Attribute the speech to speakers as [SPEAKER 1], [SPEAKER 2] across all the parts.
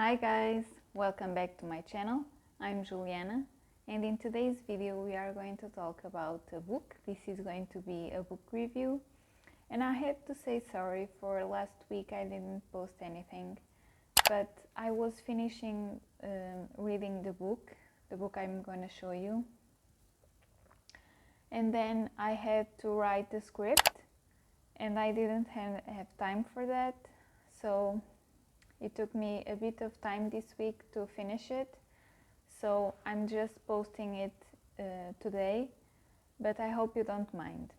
[SPEAKER 1] Hi guys, welcome back to my channel. I'm Juliana and in today's video we are going to talk about a book. This is going to be a book review and I have to say sorry for last week I didn't post anything, but I was finishing reading the book I'm going to show you, and then I had to write the script and I didn't have time for that, so it took me a bit of time this week to finish it, so I'm just posting it today, but I hope you don't mind.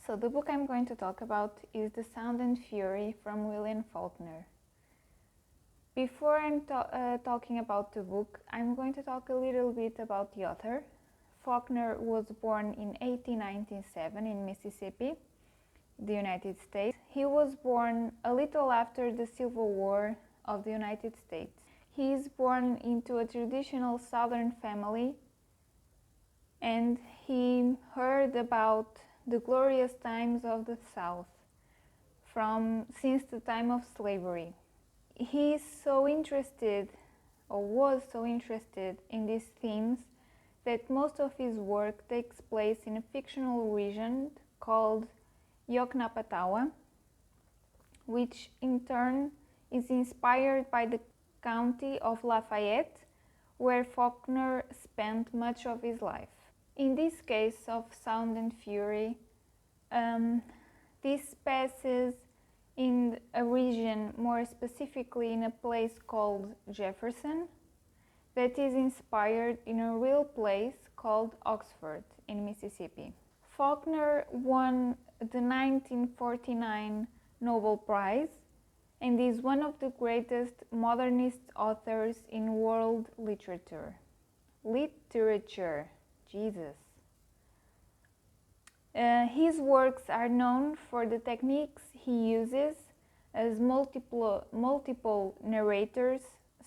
[SPEAKER 1] So the book I'm going to talk about is The Sound and Fury from William Faulkner. Before I'm talking about the book, I'm going to talk a little bit about the author. Faulkner was born in 1897 in Mississippi, the United States. He was born a little after the Civil War of the United States. He is born into a traditional Southern family and he heard about the glorious times of the South since the time of slavery. He is so interested, or was so interested in these themes, that most of his work takes place in a fictional region called Yoknapatawa, which in turn is inspired by the county of Lafayette, where Faulkner spent much of his life. In this case of Sound and Fury, this passes in a region, more specifically in a place called Jefferson, that is inspired in a real place called Oxford in Mississippi. Faulkner won the 1949 Nobel Prize and is one of the greatest modernist authors in world literature. Jesus. His works are known for the techniques he uses as multiple narrators,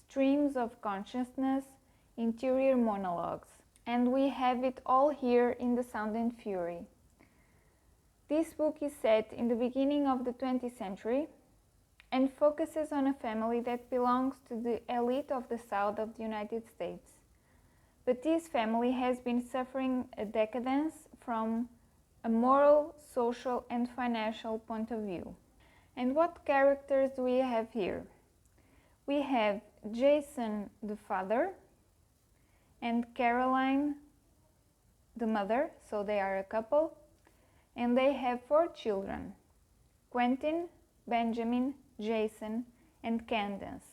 [SPEAKER 1] streams of consciousness, interior monologues, and we have it all here in The Sound and Fury. This book is set in the beginning of the 20th century and focuses on a family that belongs to the elite of the South of the United States. But this family has been suffering a decadence from a moral, social, and financial point of view. And what characters do we have here? We have Jason, the father, and Caroline, the mother, so they are a couple, and they have 4 children: Quentin, Benjamin, Jason, and Candace.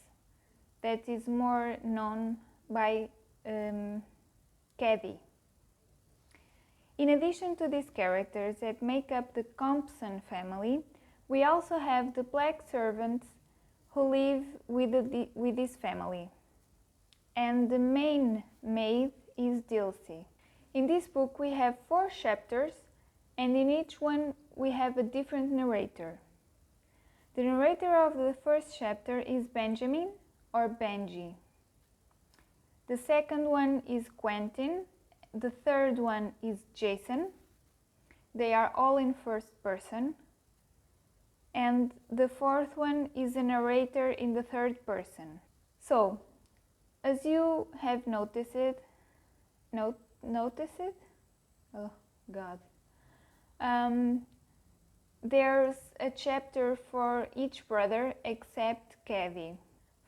[SPEAKER 1] That is more known by Caddy. In addition to these characters that make up the Compson family, we also have the black servants who live with this family. And the main maid is Dilsey. In this book we have 4 chapters, and in each one we have a different narrator. The narrator of the first chapter is Benjamin, or Benji. The second one is Quentin. The third one is Jason. They are all in first person. And the fourth one is a narrator in the third person. So, as you have noticed it? Oh God. There's a chapter for each brother except Caddy.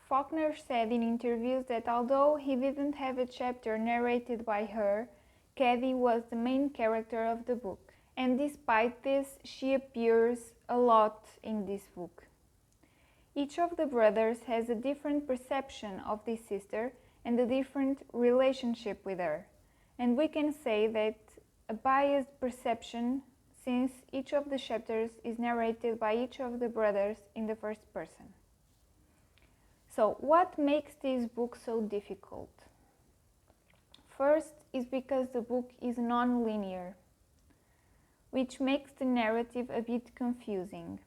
[SPEAKER 1] Faulkner said in interviews that although he didn't have a chapter narrated by her, Caddy was the main character of the book. And despite this, she appears a lot in this book. Each of the brothers has a different perception of this sister and a different relationship with her. And we can say that a biased perception, since each of the chapters is narrated by each of the brothers in the first person. So, what makes this book so difficult? First is because the book is non-linear, which makes the narrative a bit confusing.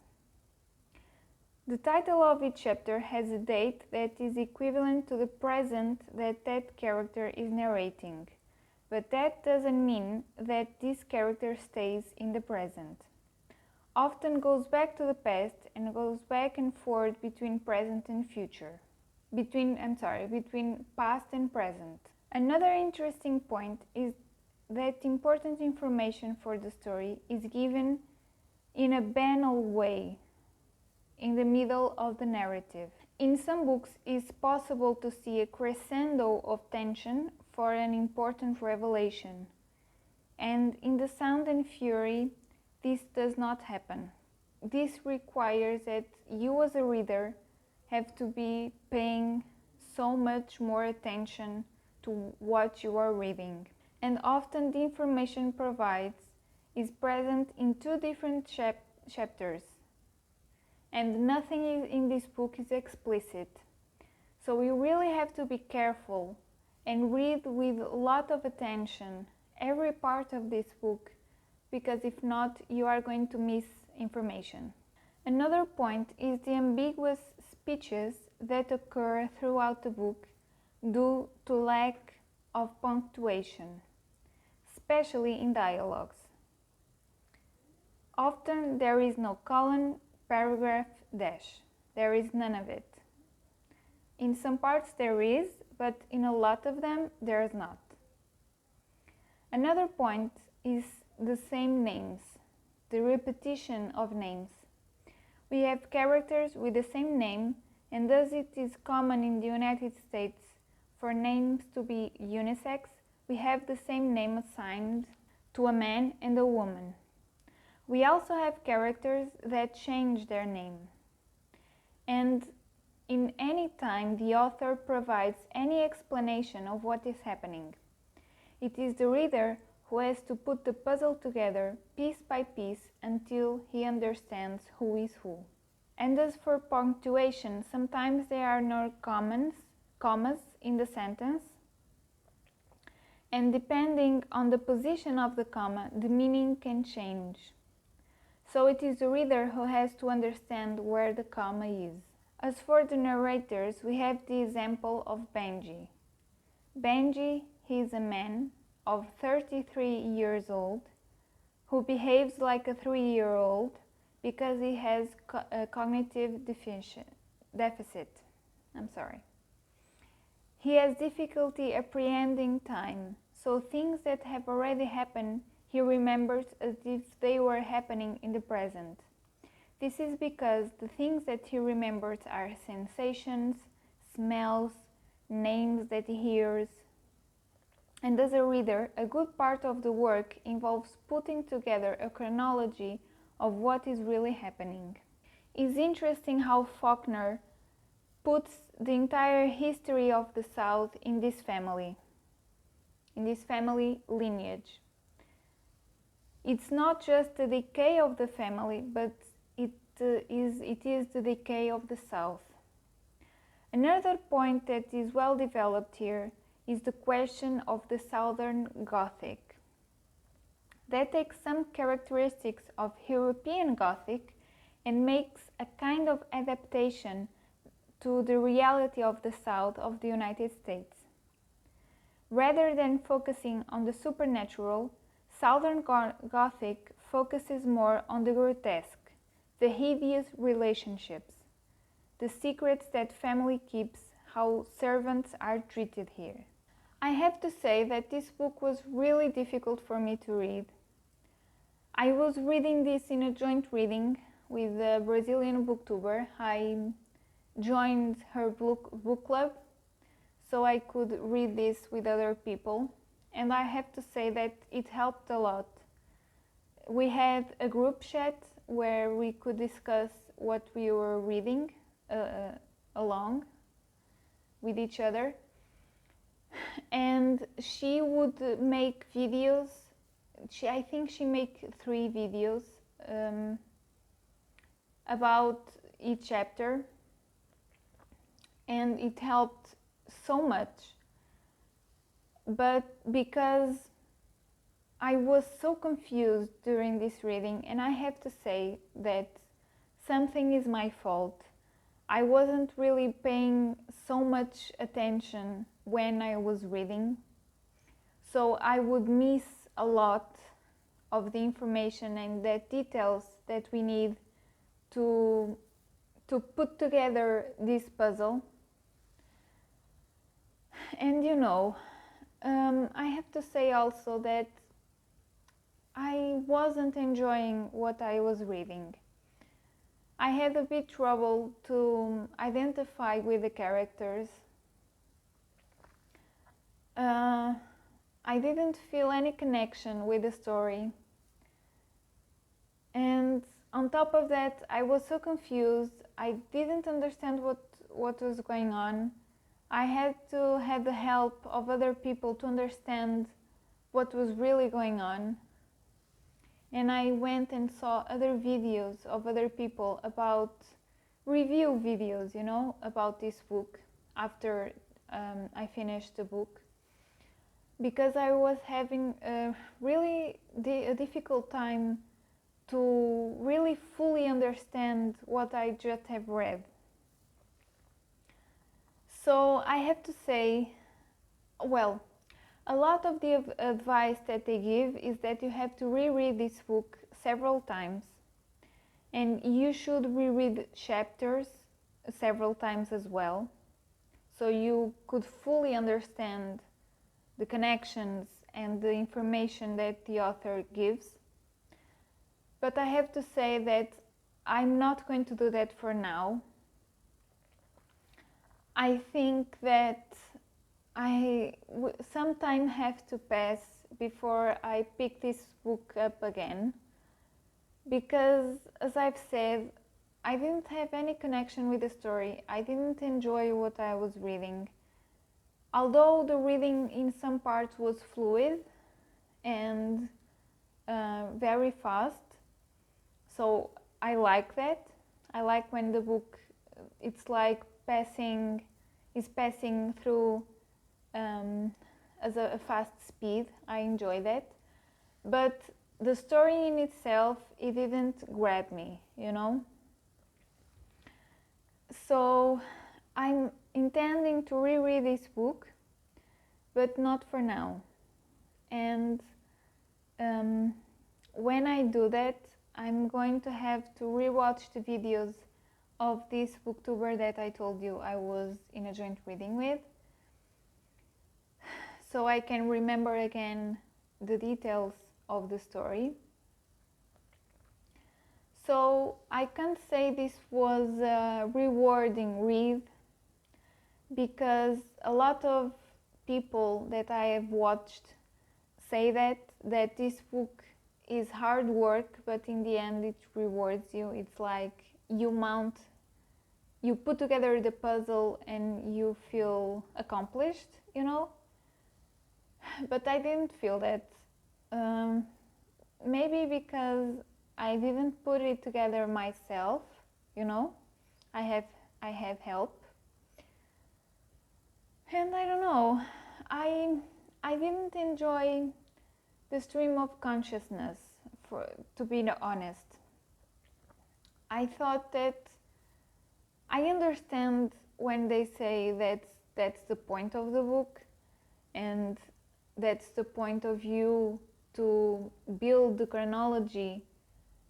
[SPEAKER 1] The title of each chapter has a date that is equivalent to the present that character is narrating, but that doesn't mean that this character stays in the present. often goes back to the past and goes back and forth between present and future. Between past and present. Another interesting point is that important information for the story is given in a banal way in the middle of the narrative. In some books, it's possible to see a crescendo of tension for an important revelation, and in The Sound and Fury, this does not happen. This requires that you as a reader have to be paying so much more attention to what you are reading. And often the information provided is present in two different chapters. And nothing in this book is explicit. So you really have to be careful and read with a lot of attention every part of this book, because if not, you are going to miss information. Another point is the ambiguous speeches that occur throughout the book due to lack of punctuation, especially in dialogues. Often there is no colon, paragraph, dash. There is none of it. In some parts there is, but in a lot of them there is not. Another point is the same names, the repetition of names. We have characters with the same name, and as it is common in the United States for names to be unisex, we have the same name assigned to a man and a woman. We also have characters that change their name. And in any time the author provides any explanation of what is happening, it is the reader who has to put the puzzle together piece by piece until he understands who is who. And as for punctuation, sometimes there are no commas in the sentence, and depending on the position of the comma, the meaning can change. So it is the reader who has to understand where the comma is. As for the narrators, we have the example of Benji. Benji, he is a man of 33 years old who behaves like a 3-year-old because he has a cognitive deficit. He has difficulty apprehending time, so things that have already happened he remembers as if they were happening in the present. This is because the things that he remembers are sensations, smells, names that he hears. And as a reader, a good part of the work involves putting together a chronology of what is really happening. It's interesting how Faulkner puts the entire history of the South in this family lineage. It's not just the decay of the family, but it is the decay of the South. Another point that is well developed here is the question of the Southern Gothic. That takes some characteristics of European Gothic and makes a kind of adaptation to the reality of the South of the United States. Rather than focusing on the supernatural, Southern Gothic focuses more on the grotesque, the hideous relationships, the secrets that family keeps, how servants are treated here. I have to say that this book was really difficult for me to read. I was reading this in a joint reading with a Brazilian booktuber. I joined her book club so I could read this with other people, and I have to say that it helped a lot. We had a group chat where we could discuss what we were reading along with each other, and she would make videos. I think she made 3 videos about each chapter, and it helped so much. But because I was so confused during this reading, and I have to say that something is my fault. I wasn't really paying so much attention when I was reading, so I would miss a lot of the information and the details that we need to put together this puzzle. And you know, I have to say also that I wasn't enjoying what I was reading. I had a bit trouble to identify with the characters. I didn't feel any connection with the story. And on top of that, I was so confused. I didn't understand what was going on. I had to have the help of other people to understand what was really going on. And I went and saw other videos of other people about review videos, you know, about this book after I finished the book, because I was having really a difficult time to really fully understand what I just have read. So I have to say, well, a lot of the advice that they give is that you have to reread this book several times, and you should reread chapters several times as well, so you could fully understand the connections and the information that the author gives. But I have to say that I'm not going to do that for now. I think that some time have to pass before I pick this book up again, because, as I've said, I didn't have any connection with the story. I didn't enjoy what I was reading. Although the reading in some parts was fluid and very fast, so I like that. I like when the book, it's like passing through as a fast speed. I enjoy that. But the story in itself, it didn't grab me, you know. So I'm intending to reread this book, but not for now. And when I do that, I'm going to have to rewatch the videos of this booktuber that I told you I was in a joint reading with, so I can remember again the details of the story. So I can't say this was a rewarding read, because a lot of people that I have watched say that this book is hard work, but in the end it rewards you. It's like you put together the puzzle and you feel accomplished, you know. But I didn't feel that. Maybe because I didn't put it together myself, you know. I have help. And I don't know, I didn't enjoy the stream of consciousness, to be honest. I thought that I understand when they say that that's the point of the book, and that's the point of view, to build the chronology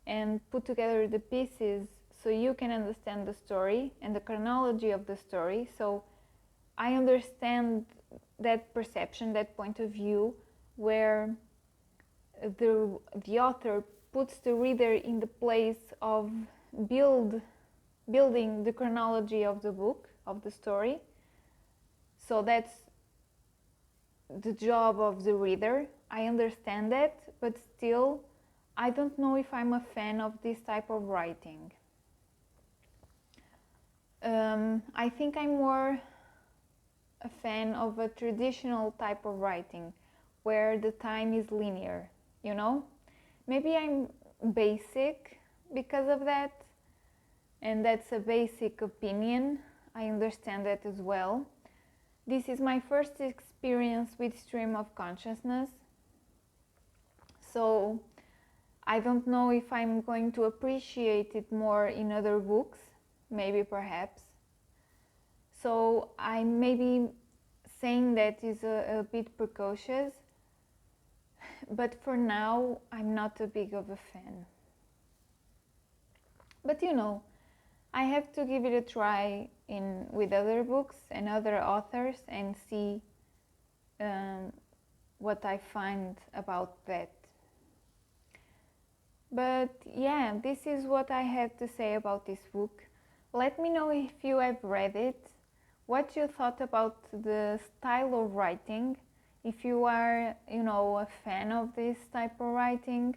[SPEAKER 1] and put together the pieces so you can understand the story and the chronology of the story. So I understand that perception, that point of view, where the author puts the reader in the place of building the chronology of the book, of the story. So that's the job of the reader. I understand that, but still, I don't know if I'm a fan of this type of writing. I think I'm more a fan of a traditional type of writing, where the time is linear, you know? Maybe I'm basic because of that, and that's a basic opinion. I understand that as well. This is my first experience with stream of consciousness, so I don't know if I'm going to appreciate it more in other books, maybe, perhaps. So I may be saying that is a bit precocious, but for now I'm not a big of a fan. But you know, I have to give it a try with other books and other authors and see what I find about that. But yeah, this is what I have to say about this book. Let me know if you have read it, what you thought about the style of writing, if you are, you know, a fan of this type of writing.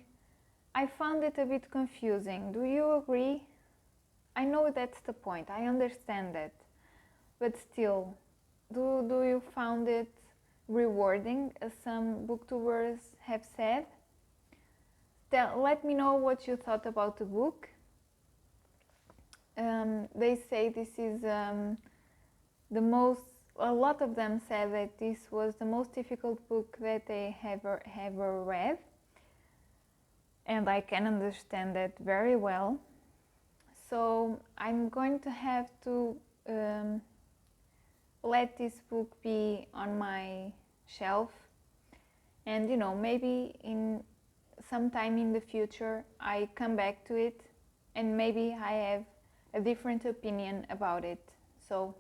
[SPEAKER 1] I found it a bit confusing. Do you agree? I know that's the point, I understand that, but still, do you found it rewarding, as some booktubers have said? Let me know what you thought about the book. They say this is a lot of them said that this was the most difficult book that they have ever read, and I can understand that very well. So I'm going to have to let this book be on my shelf, and you know, maybe in sometime in the future I come back to it and maybe I have a different opinion about it. So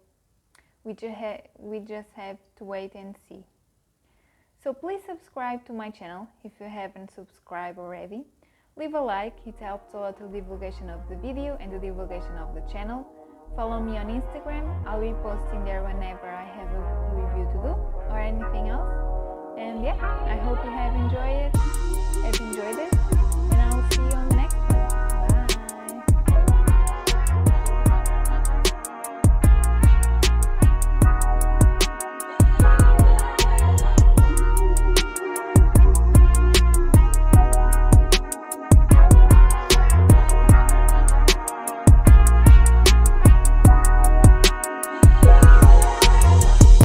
[SPEAKER 1] we just have to wait and see. So please subscribe to my channel if you haven't subscribed already. Leave a like, it helps a lot the divulgation of the video and the divulgation of the channel. Follow me on Instagram, I'll be posting there whenever I have a review to do or anything else. And yeah, I hope you have enjoyed it.